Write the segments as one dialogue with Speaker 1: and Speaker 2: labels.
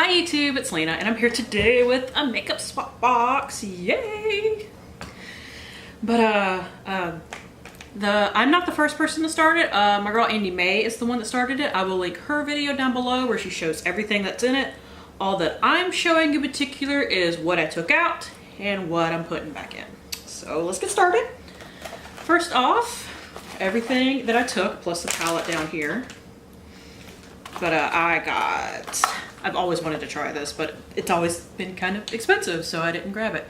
Speaker 1: Hi YouTube, it's Lena, and I'm here today with a makeup swap box. Yay! But I'm not the first person to start it. My girl Andy May is the one that started it. I will link her video down below where she shows everything that's in it. All that I'm showing in particular is what I took out and what I'm putting back in. So let's get started. First off, everything that I took plus the palette down here. But I've always wanted to try this, but it's always been kind of expensive, so I didn't grab it.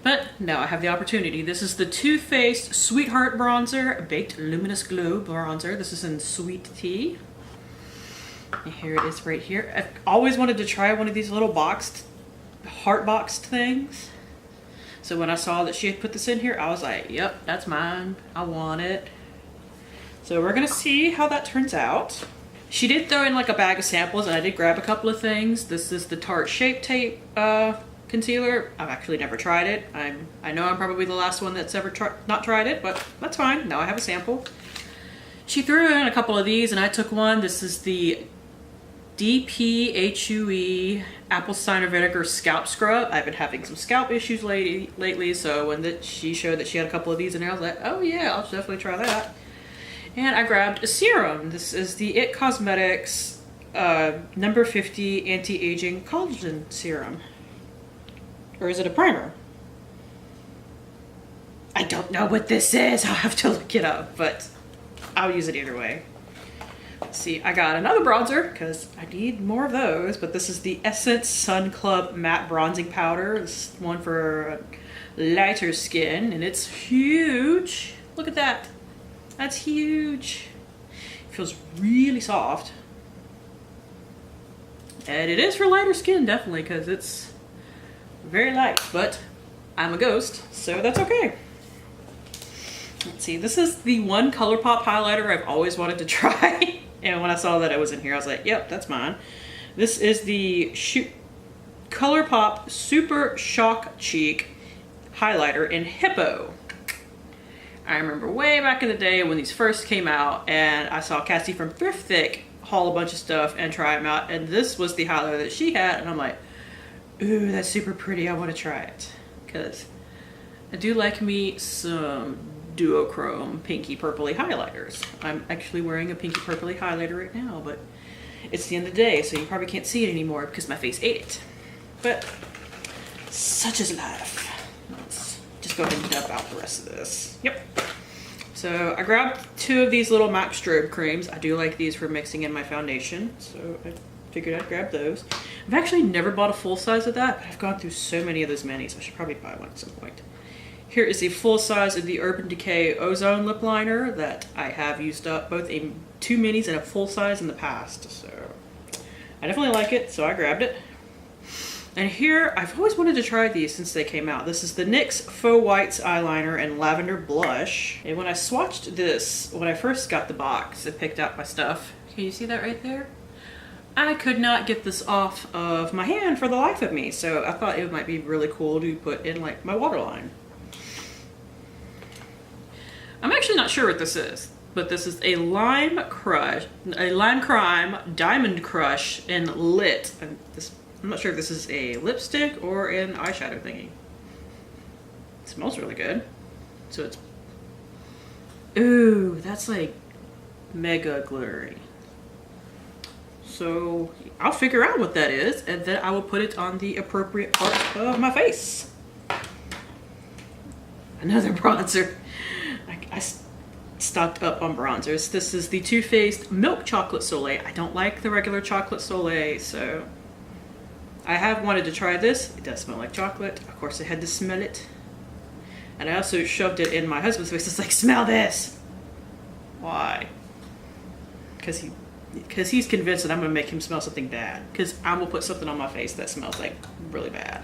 Speaker 1: But now I have the opportunity. This is the Too Faced Sweetheart Bronzer, Baked Luminous Glow Bronzer. This is in Sweet Tea. And here it is right here. I've always wanted to try one of these little heart boxed things. So when I saw that she had put this in here, I was like, yep, that's mine. I want it. So we're gonna see how that turns out. She did throw in like a bag of samples, and I did grab a couple of things. This is the Tarte Shape Tape concealer. I've actually never tried it. I know I'm probably the last one that's ever not tried it, but that's fine. Now I have a sample. She threw in a couple of these, and I took one. This is the DPHUE Apple Cider Vinegar Scalp Scrub. I've been having some scalp issues lately, so when she showed that she had a couple of these in there, I was like, oh yeah, I'll definitely try that. And I grabbed a serum. This is the IT Cosmetics number 50 Anti-Aging Collagen Serum. Or is it a primer? I don't know what this is. I'll have to look it up, but I'll use it either way. Let's see, I got another bronzer because I need more of those, but this is the Essence Sun Club Matte Bronzing Powder. This is one for lighter skin, and it's huge. Look at that. That's huge. It feels really soft. And it is for lighter skin, definitely, because it's very light, but I'm a ghost, so that's okay. Let's see, this is the one ColourPop highlighter I've always wanted to try. And when I saw that it was in here, I was like, yep, that's mine. This is the ColourPop Super Shock Cheek highlighter in Hippo. I remember way back in the day when these first came out, and I saw Cassie from Thrift Thick haul a bunch of stuff and try them out, and this was the highlighter that she had, and I'm like, ooh, that's super pretty, I want to try it. Because I do like me some duochrome pinky purpley highlighters. I'm actually wearing a pinky purpley highlighter right now, but it's the end of the day, so you probably can't see it anymore because my face ate it. But such is life. Let's just go ahead and dump out the rest of this. Yep. So I grabbed two of these little MAC strobe creams. I do like these for mixing in my foundation, so I figured I'd grab those. I've actually never bought a full size of that, but I've gone through so many of those minis. I should probably buy one at some point. Here is a full size of the Urban Decay Ozone Lip Liner that I have used up, both two minis and a full size in the past. So I definitely like it, so I grabbed it. And here, I've always wanted to try these since they came out. This is the NYX Faux Whites Eyeliner and Lavender Blush. And when I swatched this, when I first got the box and picked out my stuff, can you see that right there? I could not get this off of my hand for the life of me. So I thought it might be really cool to put in like my waterline. I'm actually not sure what this is, but this is a Lime Crime Diamond Crush in Lit. And I'm not sure if this is a lipstick or an eyeshadow thingy. It smells really good. So it's, ooh, that's like mega glittery. So I'll figure out what that is, and then I will put it on the appropriate part of my face. Another bronzer. I stocked up on bronzers. This is the Too Faced Milk Chocolate Soleil. I don't like the regular Chocolate Soleil, so I have wanted to try this. It does smell like chocolate. Of course, I had to smell it. And I also shoved it in my husband's face. It's like, smell this. Why? Because he's convinced that I'm going to make him smell something bad. Because I will put something on my face that smells like really bad.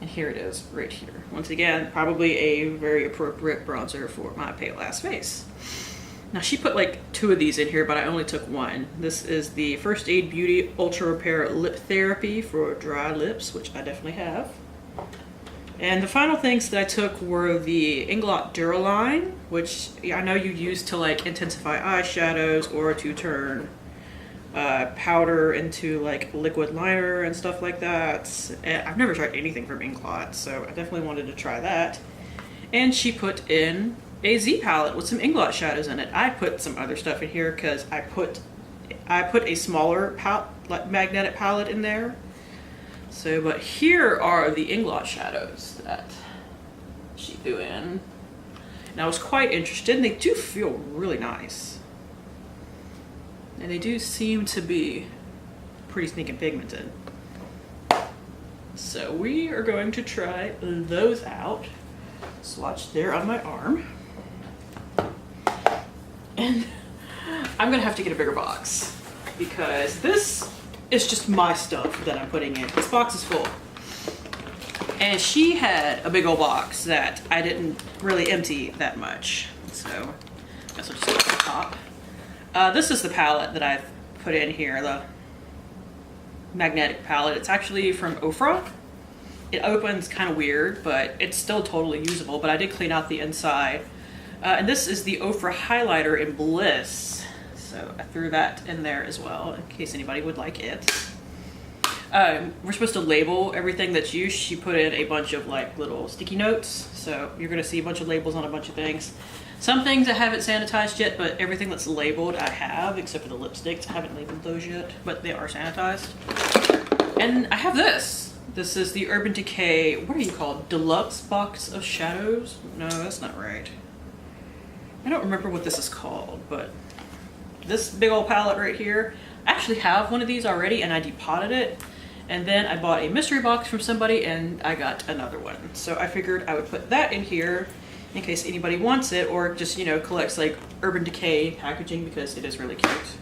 Speaker 1: And here it is, right here. Once again, probably a very appropriate bronzer for my pale ass face. Now she put like two of these in here, but I only took one. This is the First Aid Beauty Ultra Repair Lip Therapy for dry lips, which I definitely have. And the final things that I took were the Inglot Duraline, which I know you use to like intensify eyeshadows or to turn powder into like liquid liner and stuff like that. And I've never tried anything from Inglot, so I definitely wanted to try that. And she put in a Z palette with some Inglot shadows in it. I put some other stuff in here because I put a smaller magnetic palette in there. So, but here are the Inglot shadows that she threw in. And I was quite interested, and they do feel really nice. And they do seem to be pretty sneaking pigmented. So we are going to try those out. Swatch there on my arm. And I'm gonna have to get a bigger box because this is just my stuff that I'm putting in. This box is full. And she had a big old box that I didn't really empty that much. So I guess I'll just go to the top. This is the palette that I've put in here, the magnetic palette. It's actually from Ofra. It opens kind of weird, but it's still totally usable, but I did clean out the inside. And this is the Ofra highlighter in Bliss. So I threw that in there as well, in case anybody would like it. We're supposed to label everything that's used. She put in a bunch of like little sticky notes. So you're gonna see a bunch of labels on a bunch of things. Some things I haven't sanitized yet, but everything that's labeled I have, except for the lipsticks. I haven't labeled those yet, but they are sanitized. And I have this. This is the Urban Decay, what are you called? Deluxe box of shadows? No, that's not right. I don't remember what this is called, but this big old palette right here, I actually have one of these already and I depotted it. And then I bought a mystery box from somebody and I got another one. So I figured I would put that in here in case anybody wants it or just, you know, collects like Urban Decay packaging because it is really cute.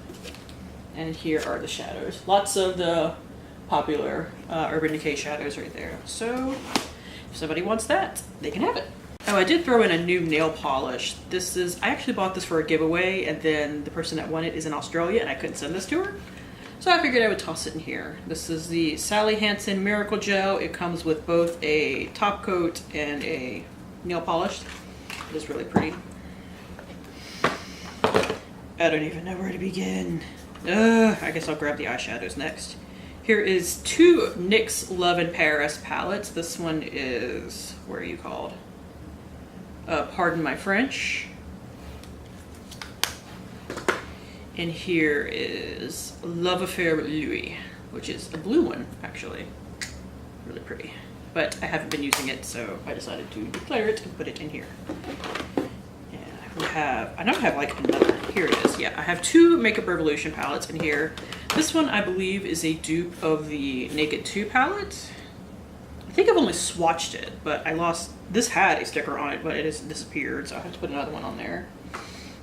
Speaker 1: And here are the shadows. Lots of the popular Urban Decay shadows right there. So if somebody wants that, they can have it. Oh, I did throw in a new nail polish. This is, I actually bought this for a giveaway and then the person that won it is in Australia and I couldn't send this to her. So I figured I would toss it in here. This is the Sally Hansen Miracle Gel. It comes with both a top coat and a nail polish. It is really pretty. I don't even know where to begin. I guess I'll grab the eyeshadows next. Here is two NYX Love in Paris palettes. This one is, what are you called? Pardon my French. And here is Love Affair with Louis, which is a blue one, actually. Really pretty. But I haven't been using it, so I decided to declare it and put it in here. And we have, I know I have like another, here it is. Yeah, I have two Makeup Revolution palettes in here. This one, I believe, is a dupe of the Naked 2 palette. I think I've only swatched it, but I lost, this had a sticker on it, but it has disappeared, so I have to put another one on there.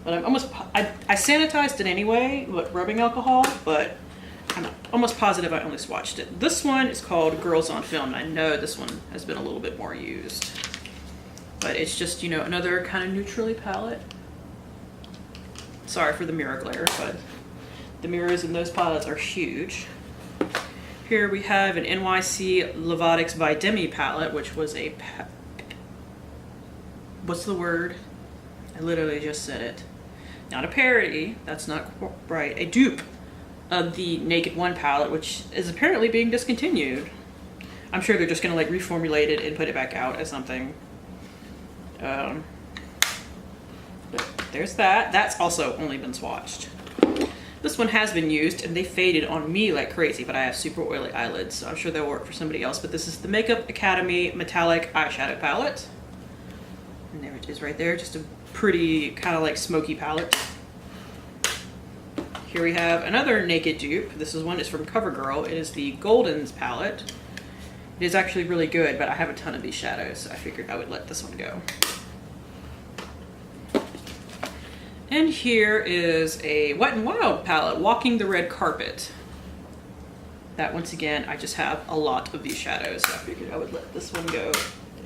Speaker 1: But I'm almost, I sanitized it anyway with rubbing alcohol, but I'm almost positive I only swatched it. This one is called Girls on Film. I know this one has been a little bit more used, but it's just, you know, another kind of neutrally palette. Sorry for the mirror glare, but the mirrors in those palettes are huge. Here we have an NYC Levatics by Demi palette, which was a, what's the word? I literally just said it. Not a parody, that's not right, a dupe of the Naked 1 palette, which is apparently being discontinued. I'm sure they're just gonna like reformulate it and put it back out as something. But there's that. That's also only been swatched. This one has been used and they faded on me like crazy, but I have super oily eyelids, so I'm sure they'll work for somebody else. But this is the Makeup Academy Metallic Eyeshadow Palette. And there it is right there, just a pretty kind of like smoky palette. Here we have another Naked dupe. This is one is from CoverGirl. It is the Goldens palette. It is actually really good, but I have a ton of these shadows, so I figured I would let this one go. And here is a Wet n Wild palette, Walking the Red Carpet. That, once again, I just have a lot of these shadows, so I figured I would let this one go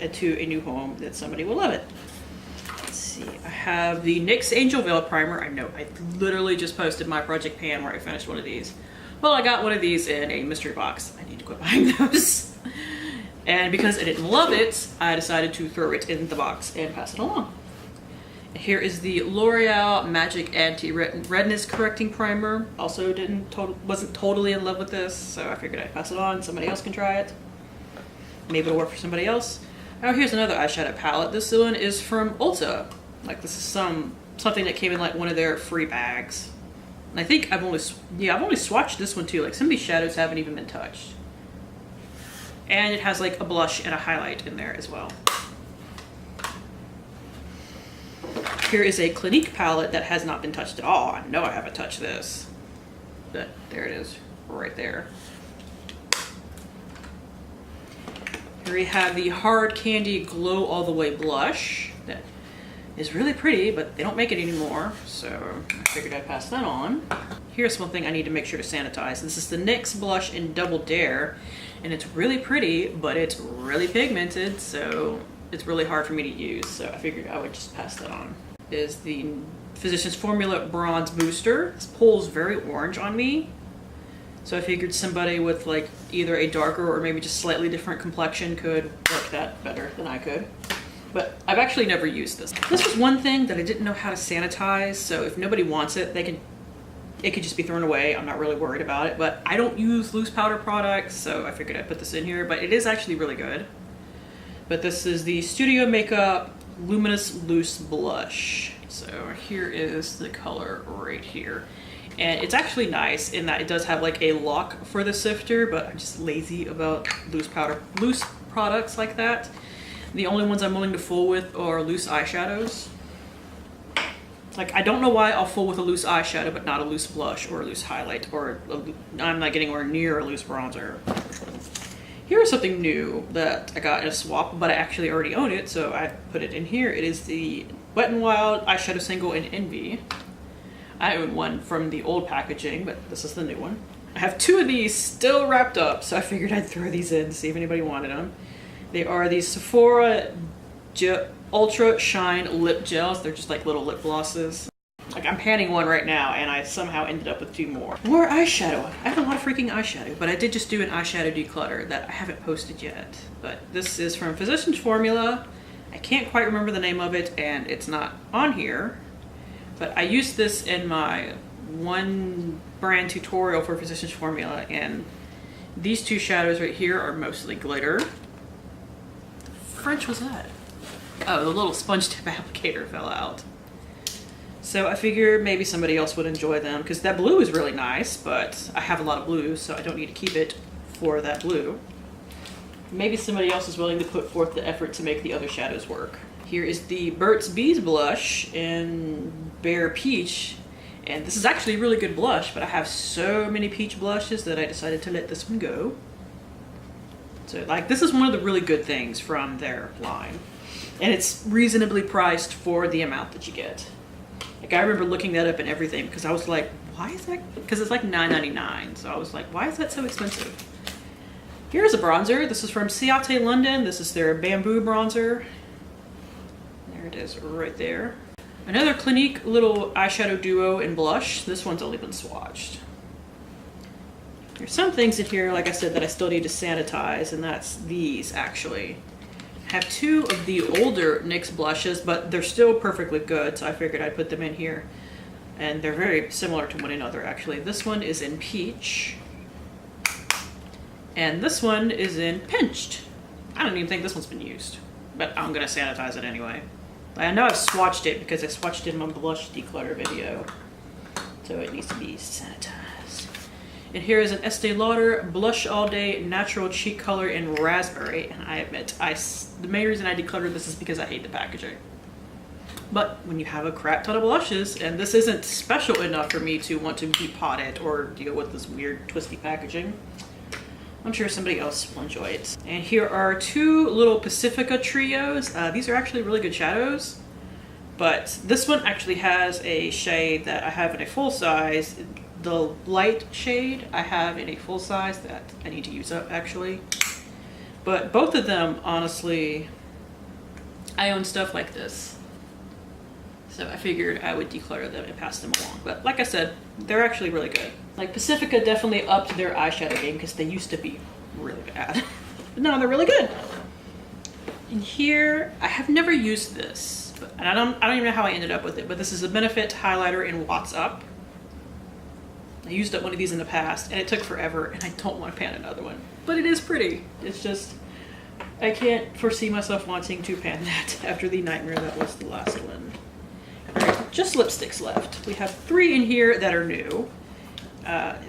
Speaker 1: to a new home that somebody will love it. Let's see, I have the NYX Angel Veil Primer. I know, I literally just posted my Project Pan where I finished one of these. Well, I got one of these in a mystery box. I need to quit buying those. And because I didn't love it, I decided to throw it in the box and pass it along. Here is the L'Oreal Magic Anti-Redness Correcting Primer. Also wasn't totally in love with this, so I figured I'd pass it on. Somebody else can try it. Maybe it'll work for somebody else. Oh, here's another eyeshadow palette. This one is from Ulta. Like, this is something that came in like one of their free bags. And I think I've only swatched this one too. Like, some of these shadows haven't even been touched. And it has like a blush and a highlight in there as well. Here is a Clinique palette that has not been touched at all. I know I haven't touched this, but there it is right there. Here we have the Hard Candy Glow All the Way blush that is really pretty, but they don't make it anymore, so I figured I'd pass that on. Here's one thing I need to make sure to sanitize. This is the NYX blush in Double Dare, and it's really pretty, but it's really pigmented, so it's really hard for me to use, so I figured I would just pass that on. Is the Physicians Formula Bronze Booster. This pulls very orange on me, so I figured somebody with like either a darker or maybe just slightly different complexion could work that better than I could. But I've actually never used this. This was one thing that I didn't know how to sanitize, so if nobody wants it, it could just be thrown away. I'm not really worried about it, but I don't use loose powder products, so I figured I'd put this in here, but it is actually really good. But this is the Studio Makeup Luminous Loose Blush. So here is the color right here. And it's actually nice in that it does have like a lock for the sifter, but I'm just lazy about loose products like that. The only ones I'm willing to fool with are loose eyeshadows. Like, I don't know why I'll fool with a loose eyeshadow, but not a loose blush or a loose highlight, or I'm not getting anywhere near a loose bronzer. Here's something new that I got in a swap, but I actually already own it, so I put it in here. It is the Wet n Wild Eyeshadow Single in Envy. I own one from the old packaging, but this is the new one. I have two of these still wrapped up, so I figured I'd throw these in to see if anybody wanted them. They are the Sephora Ultra Shine Lip Gels. They're just like little lip glosses. Like, I'm panning one right now, and I somehow ended up with two more. More eyeshadow. I have a lot of freaking eyeshadow, but I did just do an eyeshadow declutter that I haven't posted yet. But this is from Physicians Formula. I can't quite remember the name of it, and it's not on here. But I used this in my one brand tutorial for Physicians Formula, and these two shadows right here are mostly glitter. What the French was that? Oh, the little sponge tip applicator fell out. So I figured maybe somebody else would enjoy them, because that blue is really nice, but I have a lot of blue, so I don't need to keep it for that blue. Maybe somebody else is willing to put forth the effort to make the other shadows work. Here is the Burt's Bees blush in Bare Peach, and this is actually a really good blush, but I have so many peach blushes that I decided to let this one go. So, like, this is one of the really good things from their line, and it's reasonably priced for the amount that you get. Like, I remember looking that up and everything, because I was like, why is that? Because it's like $9.99, so I was like, why is that so expensive? Here's a bronzer. This is from Ciate London. This is their Bamboo bronzer. There it is right there. Another Clinique little eyeshadow duo in blush. This one's only been swatched. There's some things in here, like I said, that I still need to sanitize, and that's these, actually. I have two of the older NYX blushes, but they're still perfectly good, so I figured I'd put them in here. And they're very similar to one another, actually. This one is in Peach. And this one is in Pinched. I don't even think this one's been used, but I'm gonna sanitize it anyway. I know I've swatched it because I swatched it in my blush declutter video, so it needs to be sanitized. And here is an Estee Lauder Blush All Day Natural Cheek Color in Raspberry. And I admit, the main reason I decluttered this is because I hate the packaging. But when you have a crap ton of blushes, and this isn't special enough for me to want to depot it or deal with this weird twisty packaging, I'm sure somebody else will enjoy it. And here are two little Pacifica trios. These are actually really good shadows, but this one actually has a shade that I have in a full size. The light shade I have in a full size that I need to use up, actually. But both of them, honestly, I own stuff like this, so I figured I would declutter them and pass them along. But like I said, they're actually really good. Like, Pacifica definitely upped their eyeshadow game because they used to be really bad. But now they're really good. And here, I have never used this. And I don't even know how I ended up with it, but this is a Benefit highlighter in Watts Up. I used up one of these in the past and it took forever and I don't want to pan another one. But it is pretty. It's just, I can't foresee myself wanting to pan that after the nightmare that was the last one. Alright, just lipsticks left. We have 3 in here that are new.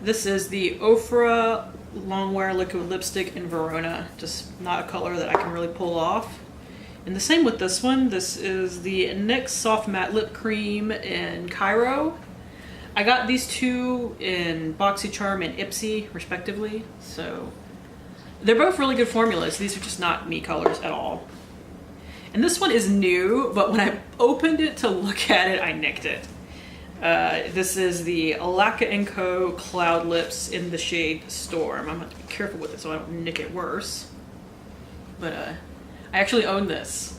Speaker 1: This is the Ofra Longwear Liquid Lipstick in Verona. Just not a color that I can really pull off. And the same with this one. This is the NYX Soft Matte Lip Cream in Cairo. I got these 2 in BoxyCharm and Ipsy, respectively. So they're both really good formulas. These are just not me colors at all. And this one is new, but when I opened it to look at it, I nicked it. This is the Lacquer & Co. Cloud Lips in the shade Storm. I'm going to have to be careful with it so I don't nick it worse. But I actually own this.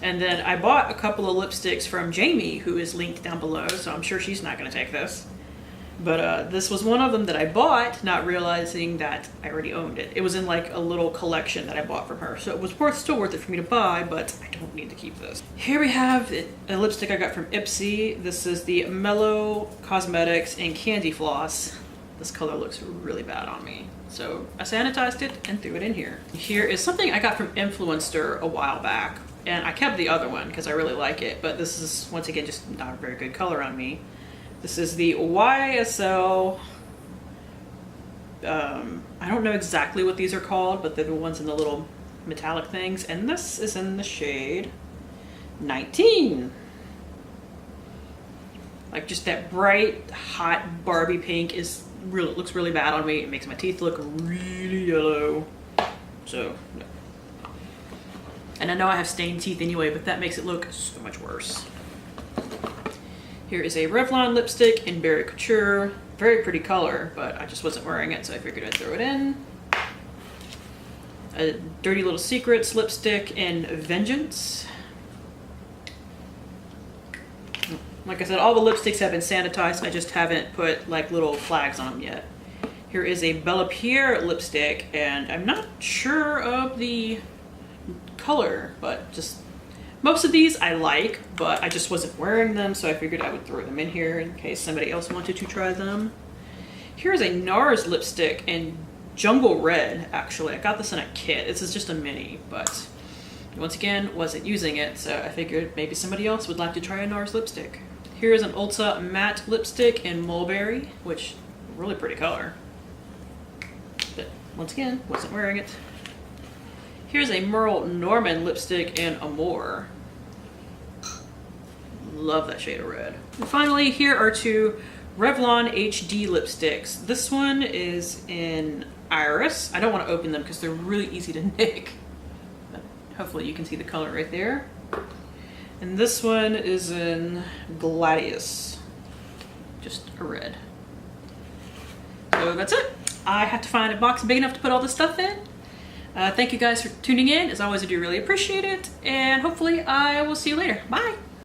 Speaker 1: And then I bought a couple of lipsticks from Jamie, who is linked down below, so I'm sure she's not going to take this. But this was one of them that I bought, not realizing that I already owned it. It was in like a little collection that I bought from her, so it was still worth it for me to buy, but I don't need to keep this. Here we have a lipstick I got from Ipsy. This is the Mellow Cosmetics in Candy Floss. This color looks really bad on me. So I sanitized it and threw it in here. Here is something I got from Influencer a while back. And I kept the other one because I really like it, but this is, once again, just not a very good color on me. This is the YSL, I don't know exactly what these are called, but they're the ones in the little metallic things. And this is in the shade 19. Like just that bright, hot Barbie pink is really, looks really bad on me. It makes my teeth look really yellow. So, no. And I know I have stained teeth anyway, but that makes it look so much worse. Here is a Revlon lipstick in Berry Couture. Very pretty color, but I just wasn't wearing it, so I figured I'd throw it in. A Dirty Little Secrets lipstick in Vengeance. Like I said, all the lipsticks have been sanitized. I just haven't put like little flags on them yet. Here is a Bella Pierre lipstick, and I'm not sure of the color, but just most of these I like, but I just wasn't wearing them, so I figured I would throw them in here in case somebody else wanted to try them. Here's a NARS lipstick in Jungle Red, actually. I got this in a kit. This is just a mini, but once again, wasn't using it, so I figured maybe somebody else would like to try a NARS lipstick. Here's an Ulta matte lipstick in Mulberry, which really pretty color. But once again, wasn't wearing it. Here's a Merle Norman lipstick in Amour. Love that shade of red. And finally, here are 2 Revlon HD lipsticks. This one is in Iris. I don't want to open them because they're really easy to nick. But hopefully you can see the color right there. And this one is in Gladius. Just a red. So that's it. I have to find a box big enough to put all this stuff in. Thank you guys for tuning in. As always, I do really appreciate it. And hopefully I will see you later. Bye.